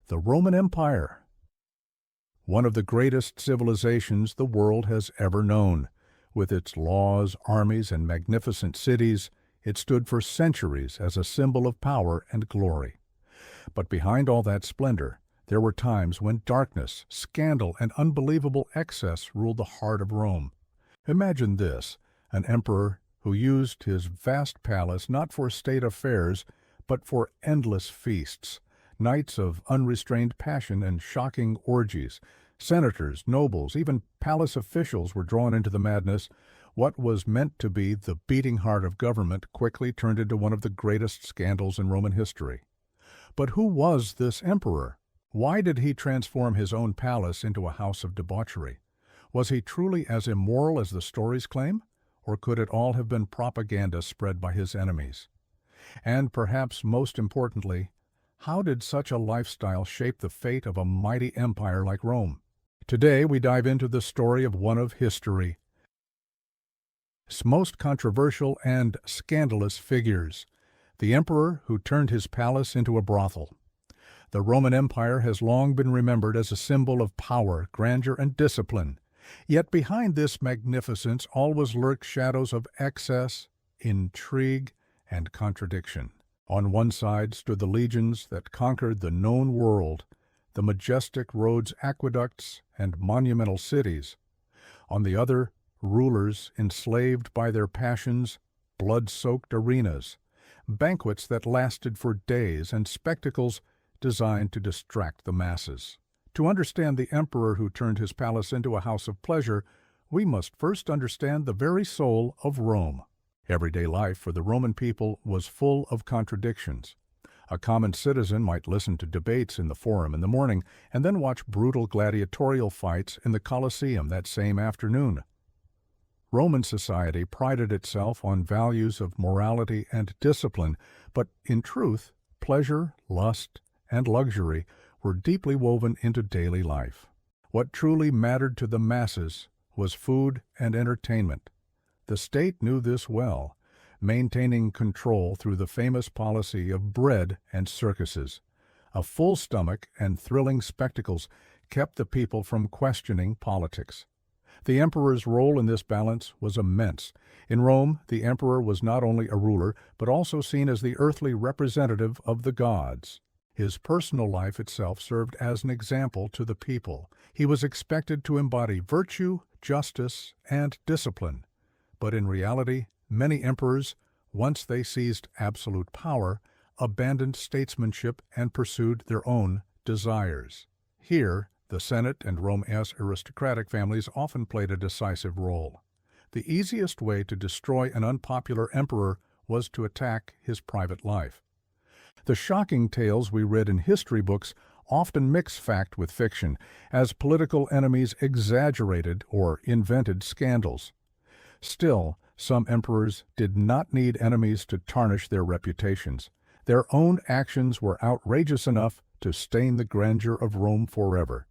The Roman Empire. One of the greatest civilizations the world has ever known. With its laws, armies, and magnificent cities, it stood for centuries as a symbol of power and glory. But behind all that splendor, there were times when darkness, scandal, and unbelievable excess ruled the heart of Rome. Imagine this, an emperor who used his vast palace not for state affairs, but for endless feasts, nights of unrestrained passion and shocking orgies. Senators, nobles, even palace officials were drawn into the madness. What was meant to be the beating heart of government quickly turned into one of the greatest scandals in Roman history. But who was this emperor? Why did he transform his own palace into a house of debauchery? Was he truly as immoral as the stories claim? Or could it all have been propaganda spread by his enemies? And perhaps most importantly, how did such a lifestyle shape the fate of a mighty empire like Rome? Today we dive into the story of one of history's most controversial and scandalous figures, the emperor who turned his palace into a brothel. The Roman Empire has long been remembered as a symbol of power, grandeur, and discipline. Yet behind this magnificence always lurked shadows of excess, intrigue, and contradiction. On one side stood the legions that conquered the known world, the majestic roads, aqueducts, and monumental cities. On the other, rulers enslaved by their passions, blood-soaked arenas, banquets that lasted for days, and spectacles designed to distract the masses. To understand the emperor who turned his palace into a house of pleasure, we must first understand the very soul of Rome. Everyday life for the Roman people was full of contradictions. A common citizen might listen to debates in the Forum in the morning and then watch brutal gladiatorial fights in the Colosseum that same afternoon. Roman society prided itself on values of morality and discipline, but in truth, pleasure, lust, and luxury were deeply woven into daily life. What truly mattered to the masses was food and entertainment. The state knew this well, maintaining control through the famous policy of bread and circuses. A full stomach and thrilling spectacles kept the people from questioning politics. The emperor's role in this balance was immense. In Rome, the emperor was not only a ruler, but also seen as the earthly representative of the gods. His personal life itself served as an example to the people. He was expected to embody virtue, justice, and discipline. But in reality, many emperors, once they seized absolute power, abandoned statesmanship and pursued their own desires. Here, the Senate and Rome's aristocratic families often played a decisive role. The easiest way to destroy an unpopular emperor was to attack his private life. The shocking tales we read in history books often mix fact with fiction, as political enemies exaggerated or invented scandals. Still, some emperors did not need enemies to tarnish their reputations. Their own actions were outrageous enough to stain the grandeur of Rome forever.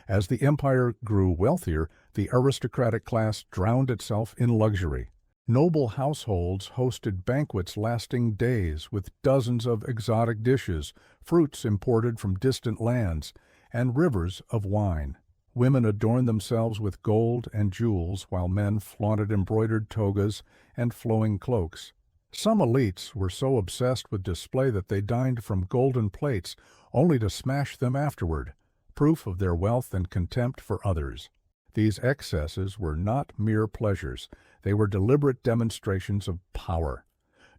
As the empire grew wealthier, the aristocratic class drowned itself in luxury. Noble households hosted banquets lasting days with dozens of exotic dishes, fruits imported from distant lands, and rivers of wine. Women adorned themselves with gold and jewels, while men flaunted embroidered togas and flowing cloaks. Some elites were so obsessed with display that they dined from golden plates, only to smash them afterward, proof of their wealth and contempt for others. These excesses were not mere pleasures. They were deliberate demonstrations of power.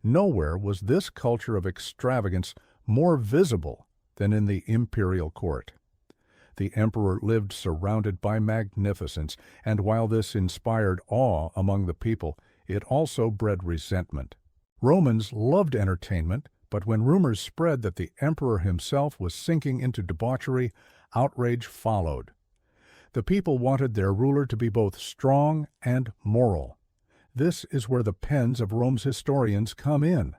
Nowhere was this culture of extravagance more visible than in the imperial court. The emperor lived surrounded by magnificence, and while this inspired awe among the people, it also bred resentment. Romans loved entertainment, but when rumors spread that the emperor himself was sinking into debauchery, outrage followed. The people wanted their ruler to be both strong and moral. This is where the pens of Rome's historians come in.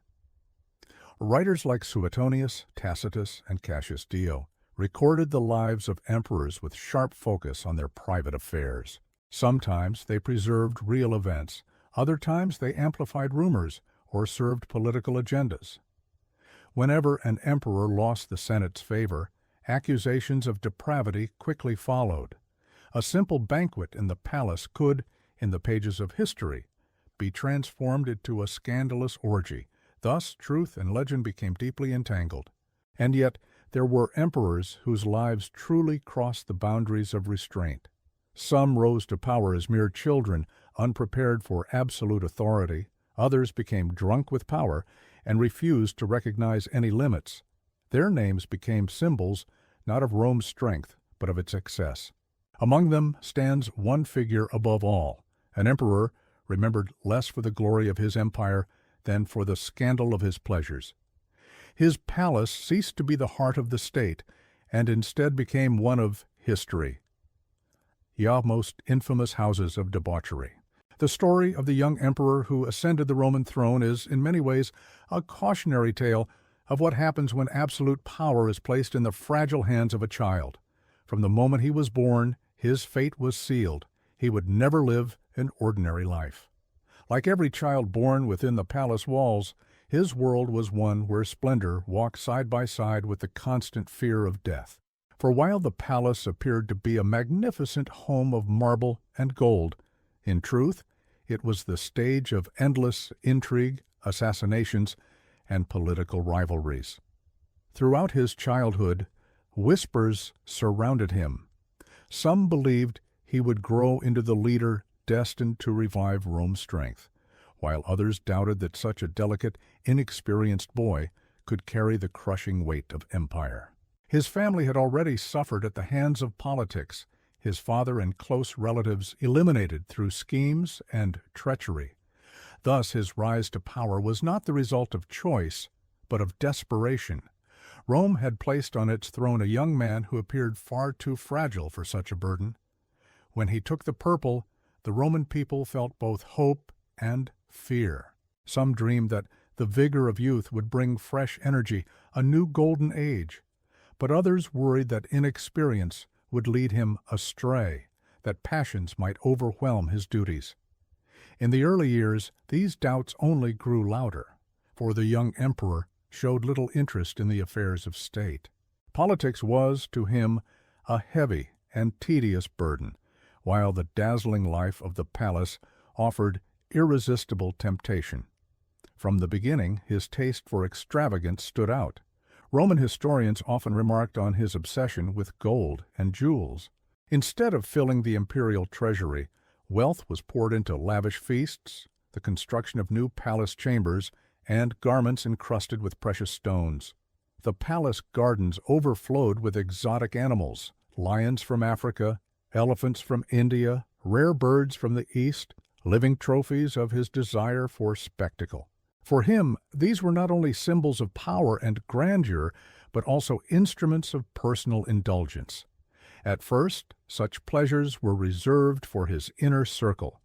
Writers like Suetonius, Tacitus, and Cassius Dio recorded the lives of emperors with sharp focus on their private affairs. Sometimes they preserved real events, other times they amplified rumors or served political agendas. Whenever an emperor lost the Senate's favor, Accusations of depravity quickly followed. A simple banquet in the palace could, in the pages of history, be transformed into a scandalous orgy. Thus, truth and legend became deeply entangled. And yet, there were emperors whose lives truly crossed the boundaries of restraint. Some rose to power as mere children, unprepared for absolute authority. Others became drunk with power and refused to recognize any limits. Their names became symbols not of Rome's strength, but of its excess. Among them stands one figure above all, an emperor remembered less for the glory of his empire than for the scandal of his pleasures. His palace ceased to be the heart of the state, and instead became one of history. The most infamous houses of debauchery. The story of the young emperor who ascended the Roman throne is, in many ways, a cautionary tale of what happens when absolute power is placed in the fragile hands of a child. From the moment he was born, his fate was sealed. He would never live an ordinary life. Like every child born within the palace walls, his world was one where splendor walked side by side with the constant fear of death. For while the palace appeared to be a magnificent home of marble and gold, in truth, it was the stage of endless intrigue, assassinations, and political rivalries. Throughout his childhood, whispers surrounded him. Some believed he would grow into the leader destined to revive Rome's strength, while others doubted that such a delicate, inexperienced boy could carry the crushing weight of empire. His family had already suffered at the hands of politics, his father and close relatives eliminated through schemes and treachery. Thus his rise to power was not the result of choice, but of desperation. Rome had placed on its throne a young man who appeared far too fragile for such a burden. When he took the purple, the Roman people felt both hope and fear. Some dreamed that the vigor of youth would bring fresh energy, a new golden age. But others worried that inexperience would lead him astray, that passions might overwhelm his duties. In the early years, these doubts only grew louder, for the young emperor showed little interest in the affairs of state. Politics was, to him, a heavy and tedious burden, while the dazzling life of the palace offered irresistible temptation. From the beginning, his taste for extravagance stood out. Roman historians often remarked on his obsession with gold and jewels. Instead of filling the imperial treasury, wealth was poured into lavish feasts, the construction of new palace chambers, and garments encrusted with precious stones. The palace gardens overflowed with exotic animals, lions from Africa, elephants from India, rare birds from the East, living trophies of his desire for spectacle. For him, these were not only symbols of power and grandeur, but also instruments of personal indulgence. At first, such pleasures were reserved for his inner circle.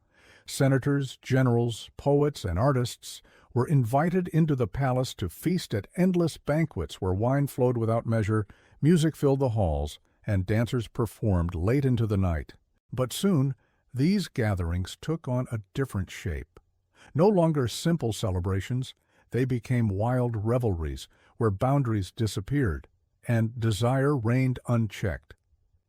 Senators, generals, poets, and artists were invited into the palace to feast at endless banquets where wine flowed without measure, music filled the halls, and dancers performed late into the night. But soon, these gatherings took on a different shape. No longer simple celebrations, they became wild revelries where boundaries disappeared and desire reigned unchecked.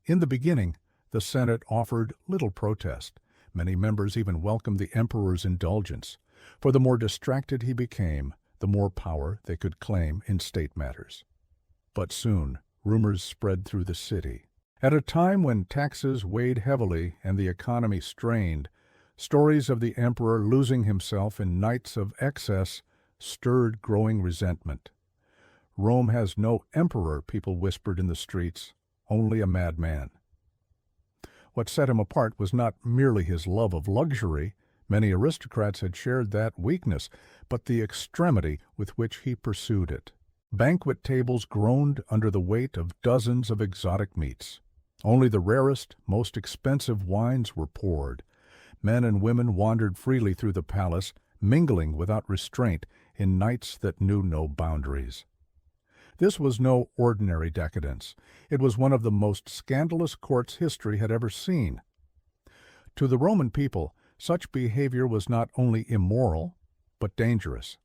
In the beginning, the Senate offered little protest. Many members even welcomed the emperor's indulgence, for the more distracted he became, the more power they could claim in state matters. But soon, rumors spread through the city. At a time when taxes weighed heavily and the economy strained, stories of the emperor losing himself in nights of excess stirred growing resentment. Rome has no emperor, people whispered in the streets, only a madman. What set him apart was not merely his love of luxury. Many aristocrats had shared that weakness, but the extremity with which he pursued it. Banquet tables groaned under the weight of dozens of exotic meats. Only the rarest, most expensive wines were poured. Men and women wandered freely through the palace, mingling without restraint in nights that knew no boundaries. This was no ordinary decadence. It was one of the most scandalous courts history had ever seen. To the Roman people, such behavior was not only immoral, but dangerous.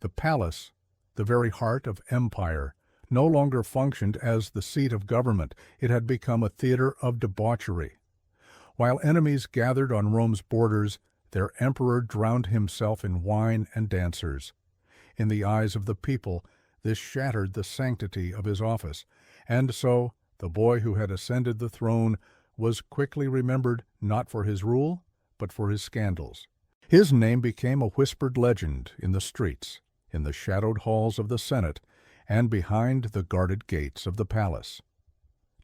The palace, the very heart of empire, no longer functioned as the seat of government. It had become a theater of debauchery. While enemies gathered on Rome's borders, their emperor drowned himself in wine and dancers. In the eyes of the people, this shattered the sanctity of his office, and so the boy who had ascended the throne was quickly remembered not for his rule, but for his scandals. His name became a whispered legend in the streets, in the shadowed halls of the Senate, and behind the guarded gates of the palace.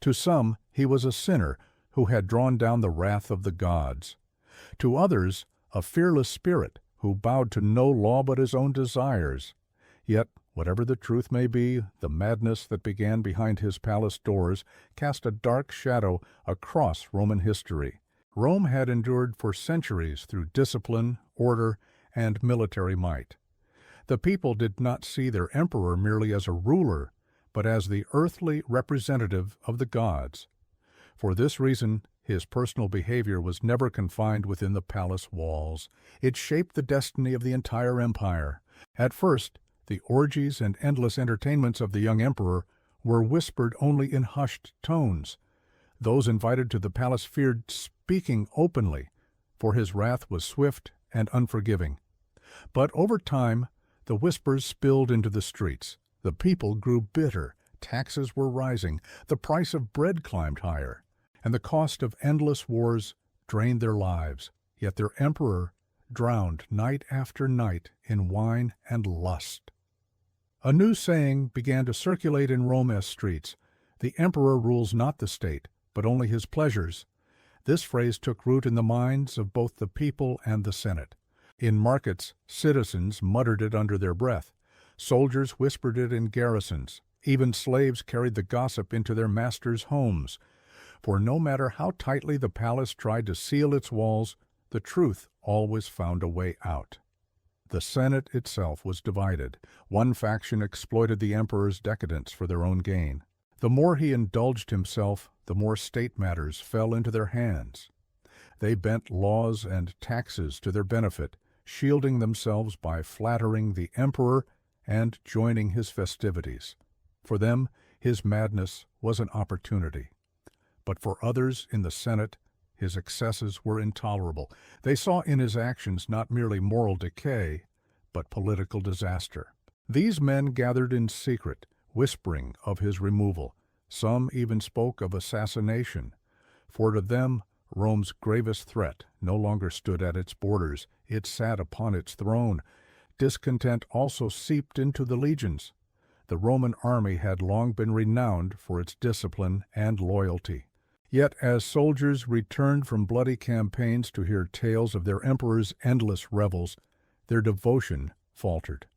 To some, he was a sinner who had drawn down the wrath of the gods. To others, a fearless spirit who bowed to no law but his own desires. Yet, whatever the truth may be, the madness that began behind his palace doors cast a dark shadow across Roman history. Rome had endured for centuries through discipline, order, and military might. The people did not see their emperor merely as a ruler, but as the earthly representative of the gods. For this reason, his personal behavior was never confined within the palace walls. It shaped the destiny of the entire empire. At first, the orgies and endless entertainments of the young emperor were whispered only in hushed tones. Those invited to the palace feared speaking openly, for his wrath was swift and unforgiving. But over time, the whispers spilled into the streets. The people grew bitter. Taxes were rising. The price of bread climbed higher, and the cost of endless wars drained their lives. Yet their emperor drowned night after night in wine and lust. A new saying began to circulate in Rome's streets: "The emperor rules not the state, but only his pleasures." This phrase took root in the minds of both the people and the Senate. In markets, citizens muttered it under their breath. Soldiers whispered it in garrisons. Even slaves carried the gossip into their masters' homes. For no matter how tightly the palace tried to seal its walls, the truth always found a way out. The Senate itself was divided. One faction exploited the emperor's decadence for their own gain. The more he indulged himself, the more state matters fell into their hands. They bent laws and taxes to their benefit, shielding themselves by flattering the emperor and joining his festivities. For them, his madness was an opportunity. But for others in the Senate, his excesses were intolerable. They saw in his actions not merely moral decay, but political disaster. These men gathered in secret, whispering of his removal. Some even spoke of assassination. For to them, Rome's gravest threat no longer stood at its borders. It sat upon its throne. Discontent also seeped into the legions. The Roman army had long been renowned for its discipline and loyalty. Yet as soldiers returned from bloody campaigns to hear tales of their emperor's endless revels, their devotion faltered.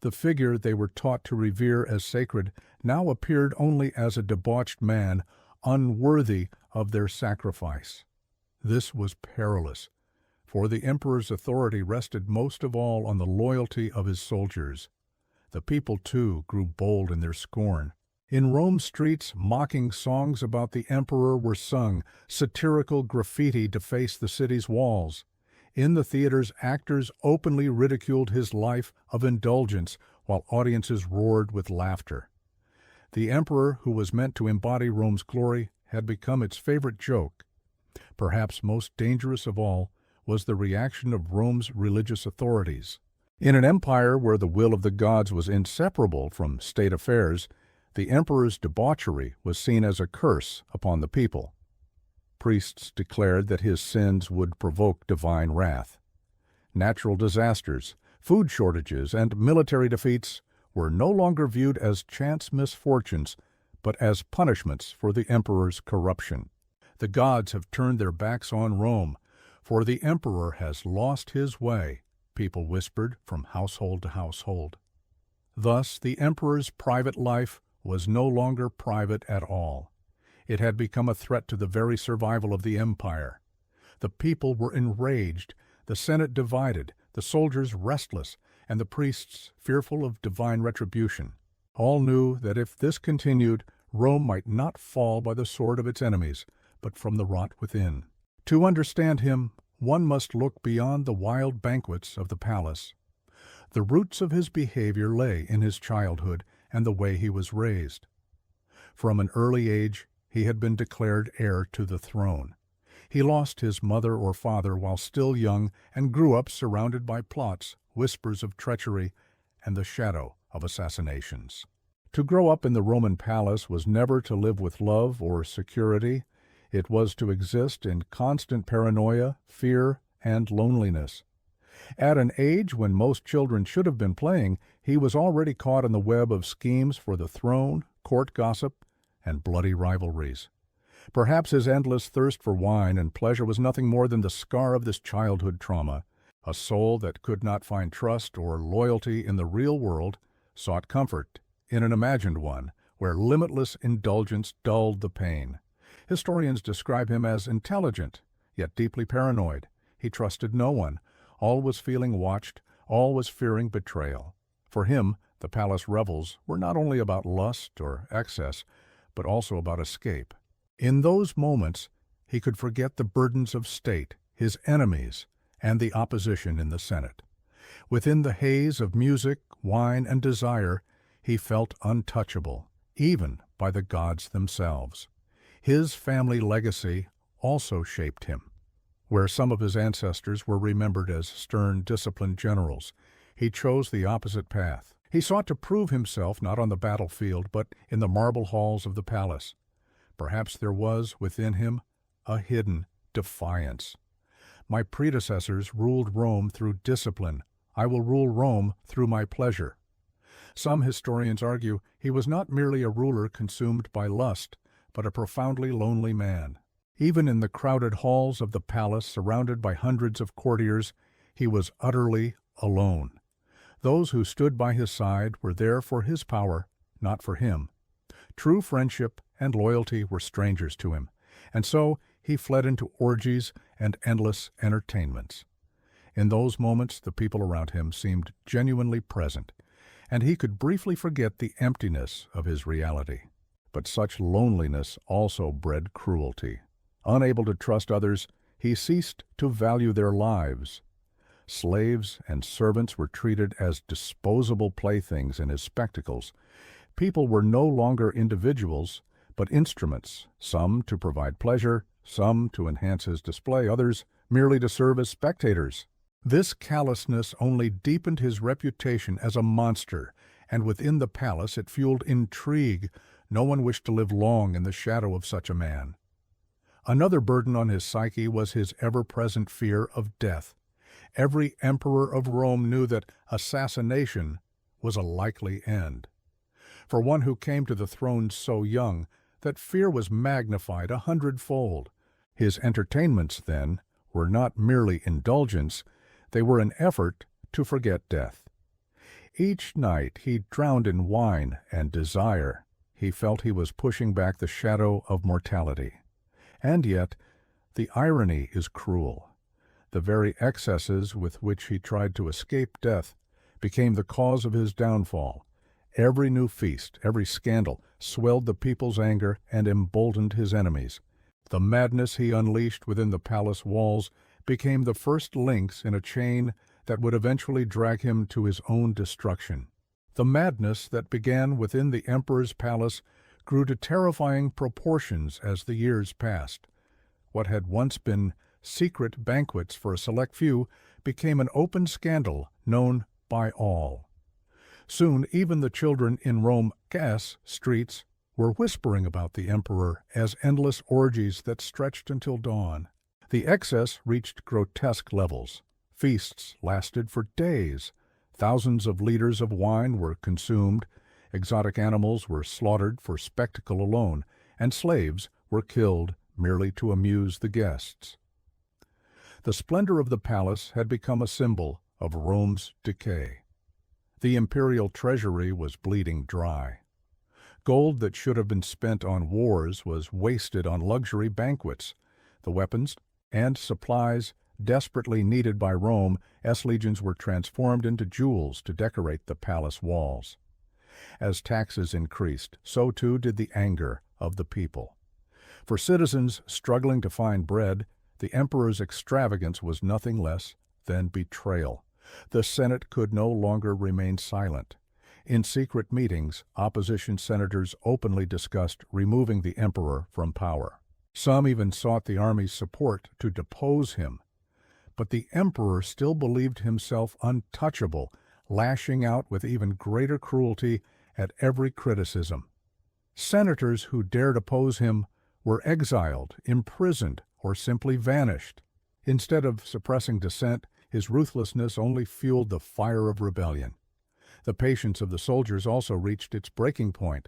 The figure they were taught to revere as sacred now appeared only as a debauched man, unworthy of their sacrifice. This was perilous, for the emperor's authority rested most of all on the loyalty of his soldiers. The people, too, grew bold in their scorn. In Rome's streets, mocking songs about the emperor were sung. Satirical graffiti defaced the city's walls. In the theaters, actors openly ridiculed his life of indulgence, while audiences roared with laughter. The emperor, who was meant to embody Rome's glory, had become its favorite joke. Perhaps most dangerous of all was the reaction of Rome's religious authorities. In an empire where the will of the gods was inseparable from state affairs, the emperor's debauchery was seen as a curse upon the people. Priests declared that his sins would provoke divine wrath. Natural disasters, food shortages, and military defeats were no longer viewed as chance misfortunes, but as punishments for the emperor's corruption. The gods have turned their backs on Rome, for the emperor has lost his way, people whispered from household to household. Thus, the emperor's private life was no longer private at all. It had become a threat to the very survival of the empire. The people were enraged, the Senate divided, the soldiers restless, and the priests fearful of divine retribution. All knew that if this continued, Rome might not fall by the sword of its enemies, but from the rot within. To understand him, one must look beyond the wild banquets of the palace. The roots of his behavior lay in his childhood and the way he was raised. From an early age, he had been declared heir to the throne. He lost his mother or father while still young and grew up surrounded by plots, whispers of treachery, and the shadow of assassinations. To grow up in the Roman palace was never to live with love or security. It was to exist in constant paranoia, fear, and loneliness. At an age when most children should have been playing, he was already caught in the web of schemes for the throne, court gossip, and bloody rivalries. Perhaps his endless thirst for wine and pleasure was nothing more than the scar of this childhood trauma. A soul that could not find trust or loyalty in the real world sought comfort in an imagined one, where limitless indulgence dulled the pain. Historians describe him as intelligent, yet deeply paranoid. He trusted no one, always feeling watched, always fearing betrayal. For him, the palace revels were not only about lust or excess, but also about escape. In those moments, he could forget the burdens of state, his enemies, and the opposition in the Senate. Within the haze of music, wine, and desire, he felt untouchable, even by the gods themselves. His family legacy also shaped him. Where some of his ancestors were remembered as stern, disciplined generals, he chose the opposite path. He sought to prove himself not on the battlefield, but in the marble halls of the palace. Perhaps there was within him a hidden defiance. My predecessors ruled Rome through discipline. I will rule Rome through my pleasure. Some historians argue he was not merely a ruler consumed by lust, but a profoundly lonely man. Even in the crowded halls of the palace, surrounded by hundreds of courtiers, he was utterly alone. Those who stood by his side were there for his power, not for him. True friendship and loyalty were strangers to him, and so he fled into orgies and endless entertainments. In those moments, the people around him seemed genuinely present, and he could briefly forget the emptiness of his reality. But such loneliness also bred cruelty. Unable to trust others, he ceased to value their lives. Slaves and servants were treated as disposable playthings in his spectacles. People were no longer individuals, but instruments, some to provide pleasure, some to enhance his display, others merely to serve as spectators. This callousness only deepened his reputation as a monster, and within the palace it fueled intrigue. No one wished to live long in the shadow of such a man. Another burden on his psyche was his ever-present fear of death. Every emperor of Rome knew that assassination was a likely end. For one who came to the throne so young, that fear was magnified 100-fold. His entertainments, then, were not merely indulgence, they were an effort to forget death. Each night he drowned in wine and desire. He felt he was pushing back the shadow of mortality. And yet, the irony is cruel. The very excesses with which he tried to escape death became the cause of his downfall. Every new feast, every scandal, swelled the people's anger and emboldened his enemies. The madness he unleashed within the palace walls became the first links in a chain that would eventually drag him to his own destruction. The madness that began within the emperor's palace grew to terrifying proportions as the years passed. What had once been secret banquets for a select few became an open scandal known by all. Soon even the children in Rome's streets were whispering about the emperor as endless orgies that stretched until dawn. The excess reached grotesque levels. Feasts lasted for days. Thousands of liters of wine were consumed. Exotic animals were slaughtered for spectacle alone, and slaves were killed merely to amuse the guests. The splendor of the palace had become a symbol of Rome's decay. The imperial treasury was bleeding dry. Gold that should have been spent on wars was wasted on luxury banquets. The weapons and supplies desperately needed by Rome, legions were transformed into jewels to decorate the palace walls. As taxes increased, so too did the anger of the people. For citizens struggling to find bread, the emperor's extravagance was nothing less than betrayal. The Senate could no longer remain silent. In secret meetings, opposition senators openly discussed removing the emperor from power. Some even sought the army's support to depose him. But the emperor still believed himself untouchable, lashing out with even greater cruelty at every criticism. Senators who dared oppose him were exiled, imprisoned, or simply vanished. Instead of suppressing dissent, his ruthlessness only fueled the fire of rebellion. The patience of the soldiers also reached its breaking point.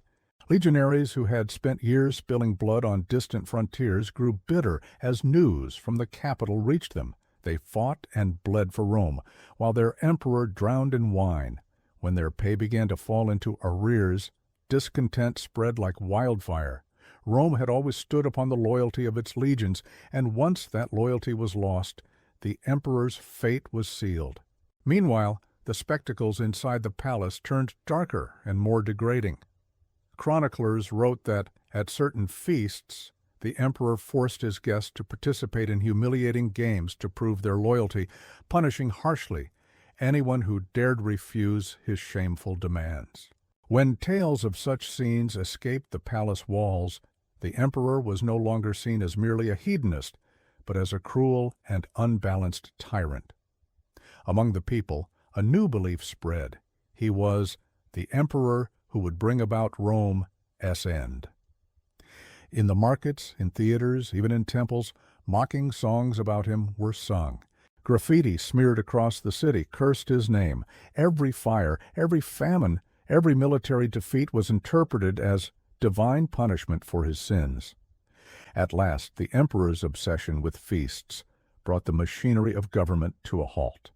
Legionaries who had spent years spilling blood on distant frontiers grew bitter as news from the capital reached them. They fought and bled for Rome, while their emperor drowned in wine. When their pay began to fall into arrears, discontent spread like wildfire. Rome had always stood upon the loyalty of its legions, and once that loyalty was lost, the emperor's fate was sealed. Meanwhile, the spectacles inside the palace turned darker and more degrading. Chroniclers wrote that, at certain feasts, the emperor forced his guests to participate in humiliating games to prove their loyalty, punishing harshly anyone who dared refuse his shameful demands. When tales of such scenes escaped the palace walls, the emperor was no longer seen as merely a hedonist, but as a cruel and unbalanced tyrant. Among the people, a new belief spread. He was the emperor who would bring about Rome's end. In the markets, in theaters, even in temples, mocking songs about him were sung. Graffiti smeared across the city cursed his name. Every fire, every famine, every military defeat was interpreted as divine punishment for his sins. At last, the emperor's obsession with feasts brought the machinery of government to a halt.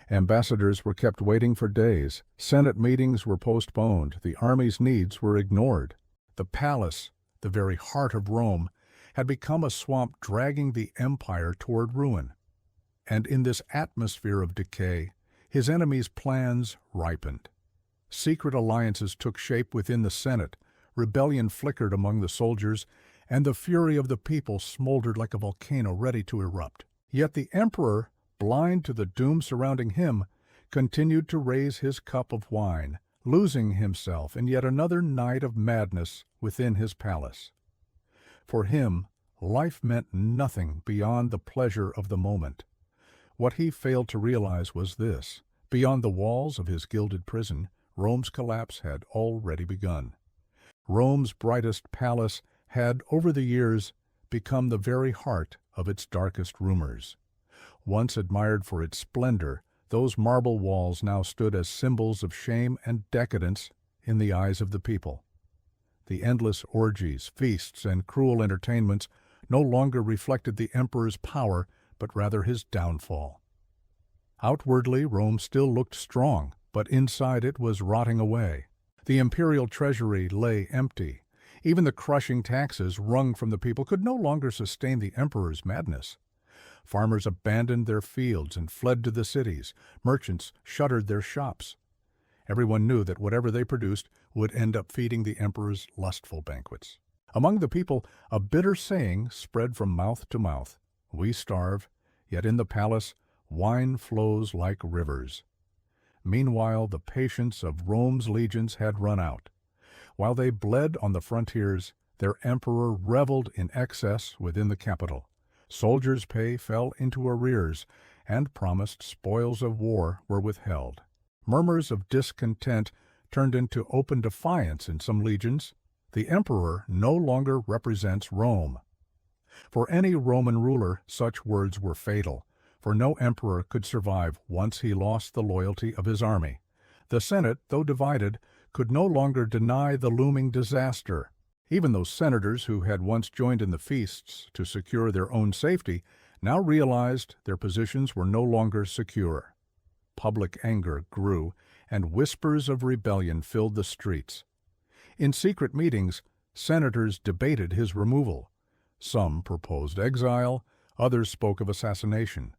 Ambassadors were kept waiting for days. Senate meetings were postponed. The army's needs were ignored. The palace, the very heart of Rome, had become a swamp dragging the empire toward ruin. And in this atmosphere of decay, his enemies' plans ripened. Secret alliances took shape within the Senate, rebellion flickered among the soldiers, and the fury of the people smoldered like a volcano ready to erupt. Yet the emperor, blind to the doom surrounding him, continued to raise his cup of wine, losing himself in yet another night of madness within his palace. For him, life meant nothing beyond the pleasure of the moment. What he failed to realize was this: beyond the walls of his gilded prison, Rome's collapse had already begun. Rome's brightest palace had, over the years, become the very heart of its darkest rumors. Once admired for its splendor, those marble walls now stood as symbols of shame and decadence in the eyes of the people. The endless orgies, feasts, and cruel entertainments no longer reflected the emperor's power, but rather his downfall. Outwardly, Rome still looked strong, but inside it was rotting away. The imperial treasury lay empty. Even the crushing taxes wrung from the people could no longer sustain the emperor's madness. Farmers abandoned their fields and fled to the cities. Merchants shuttered their shops. Everyone knew that whatever they produced would end up feeding the emperor's lustful banquets. Among the people, a bitter saying spread from mouth to mouth: "We starve, yet in the palace wine flows like rivers." Meanwhile, the patience of Rome's legions had run out. While they bled on the frontiers, their emperor reveled in excess within the capital. Soldiers' pay fell into arrears, and promised spoils of war were withheld. Murmurs of discontent turned into open defiance in some legions. The emperor no longer represents Rome. For any Roman ruler, such words were fatal, for no emperor could survive once he lost the loyalty of his army. The Senate, though divided, could no longer deny the looming disaster. Even those senators who had once joined in the feasts to secure their own safety now realized their positions were no longer secure. Public anger grew, and whispers of rebellion filled the streets. In secret meetings, senators debated his removal. Some proposed exile, others spoke of assassination.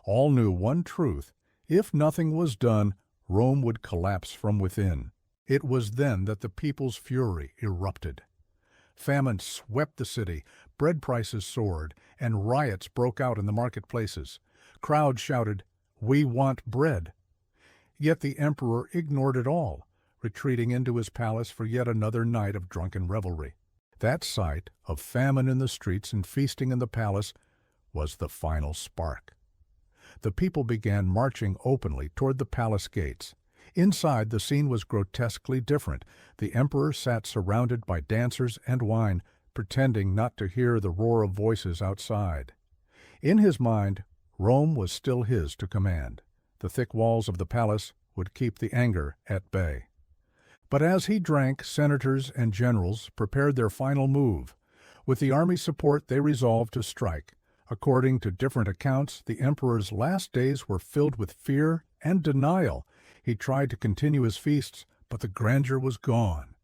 All knew one truth: if nothing was done, Rome would collapse from within. It was then that the people's fury erupted. Famine swept the city, bread prices soared, and riots broke out in the marketplaces. Crowds shouted, "We want bread." Yet the emperor ignored it all. retreating into his palace for yet another night of drunken revelry. That sight of famine in the streets and feasting in the palace was the final spark. The people began marching openly toward the palace gates. Inside, the scene was grotesquely different. The emperor sat surrounded by dancers and wine, pretending not to hear the roar of voices outside. In his mind, Rome was still his to command. The thick walls of the palace would keep the anger at bay. But as he drank, senators and generals prepared their final move. With the army's support, they resolved to strike. According to different accounts, the emperor's last days were filled with fear and denial. He tried to continue his feasts, but the grandeur was gone.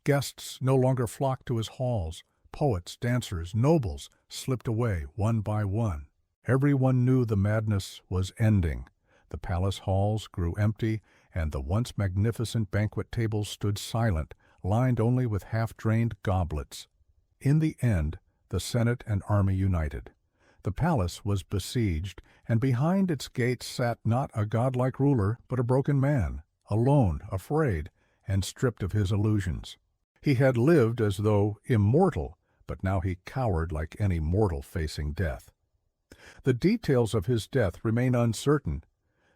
Guests no longer flocked to his halls. Poets, dancers, nobles slipped away one by one. Everyone knew the madness was ending. The palace halls grew empty, and the once magnificent banquet tables stood silent, lined only with half-drained goblets. In the end, the Senate and army united. The palace was besieged, and behind its gates sat not a godlike ruler, but a broken man, alone, afraid, and stripped of his illusions. He had lived as though immortal, but now he cowered like any mortal facing death. The details of his death remain uncertain.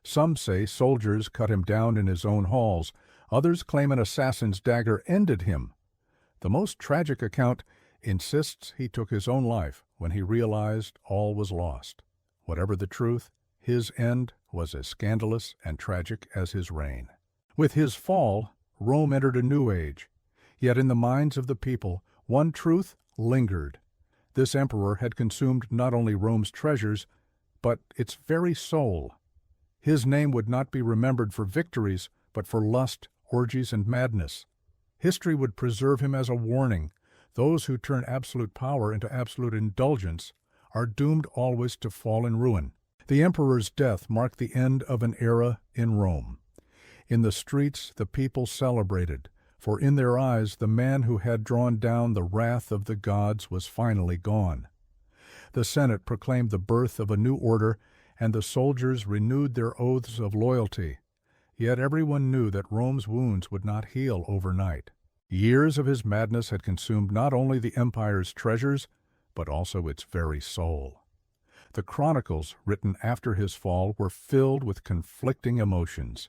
Some say soldiers cut him down in his own halls. Others claim an assassin's dagger ended him. The most tragic account insists he took his own life when he realized all was lost. Whatever the truth, his end was as scandalous and tragic as his reign. With his fall, Rome entered a new age. Yet in the minds of the people, one truth lingered. This emperor had consumed not only Rome's treasures, but its very soul. His name would not be remembered for victories, but for lust, orgies, and madness. History would preserve him as a warning. Those who turn absolute power into absolute indulgence are doomed always to fall in ruin. The emperor's death marked the end of an era in Rome. In the streets, the people celebrated, for in their eyes the man who had drawn down the wrath of the gods was finally gone. The Senate proclaimed the birth of a new order, and the soldiers renewed their oaths of loyalty. Yet everyone knew that Rome's wounds would not heal overnight. Years of his madness had consumed not only the empire's treasures, but also its very soul. The chronicles written after his fall were filled with conflicting emotions.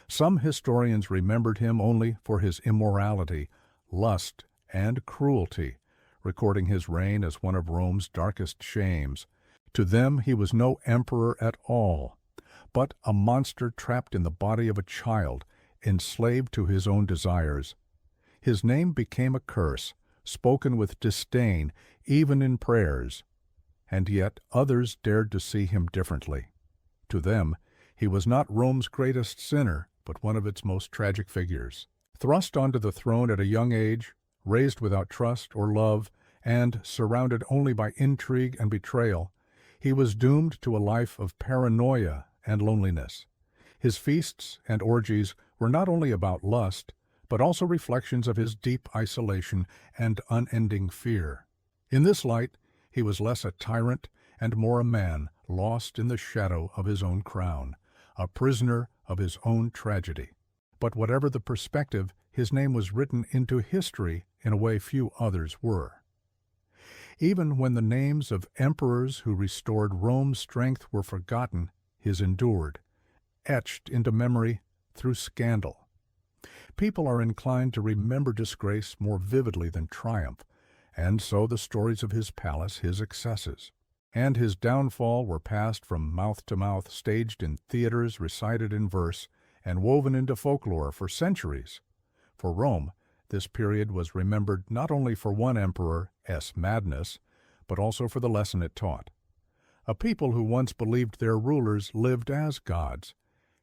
Some historians remembered him only for his immorality, lust, and cruelty, recording his reign as one of Rome's darkest shames. To them he was no emperor at all, but a monster trapped in the body of a child, enslaved to his own desires. His name became a curse, spoken with disdain, even in prayers. And yet others dared to see him differently. To them, he was not Rome's greatest sinner, but one of its most tragic figures. Thrust onto the throne at a young age, raised without trust or love, and surrounded only by intrigue and betrayal, he was doomed to a life of paranoia and loneliness. His feasts and orgies were not only about lust, but also reflections of his deep isolation and unending fear. In this light, he was less a tyrant and more a man lost in the shadow of his own crown, a prisoner of his own tragedy. But whatever the perspective, his name was written into history in a way few others were. Even when the names of emperors who restored Rome's strength were forgotten, his endured, etched into memory through scandal. People are inclined to remember disgrace more vividly than triumph, and so the stories of his palace, his excesses, and his downfall were passed from mouth to mouth, staged in theaters, recited in verse, and woven into folklore for centuries. For Rome, this period was remembered not only for one emperor's madness, but also for the lesson it taught. A people who once believed their rulers lived as gods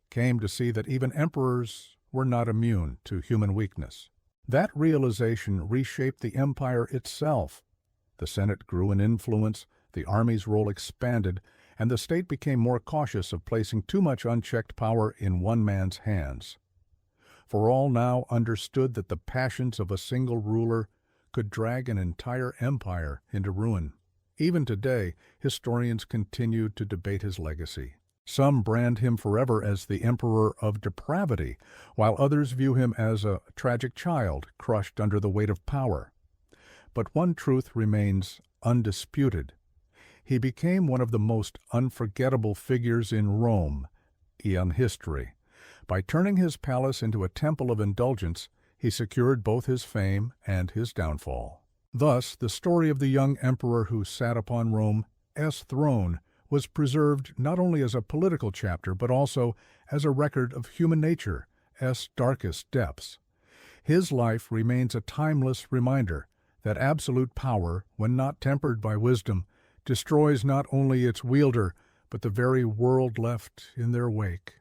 came to see that even emperors were not immune to human weakness. That realization reshaped the empire itself. The Senate grew in influence, the army's role expanded, and the state became more cautious of placing too much unchecked power in one man's hands. For all now understood that the passions of a single ruler could drag an entire empire into ruin. Even today, historians continue to debate his legacy. Some brand him forever as the emperor of depravity, while others view him as a tragic child crushed under the weight of power. But one truth remains undisputed. He became one of the most unforgettable figures in Rome, in history. By turning his palace into a temple of indulgence, he secured both his fame and his downfall. Thus, the story of the young emperor who sat upon Rome's throne was preserved not only as a political chapter, but also as a record of human nature's darkest depths. His life remains a timeless reminder that absolute power, when not tempered by wisdom, destroys not only its wielder, but the very world left in their wake.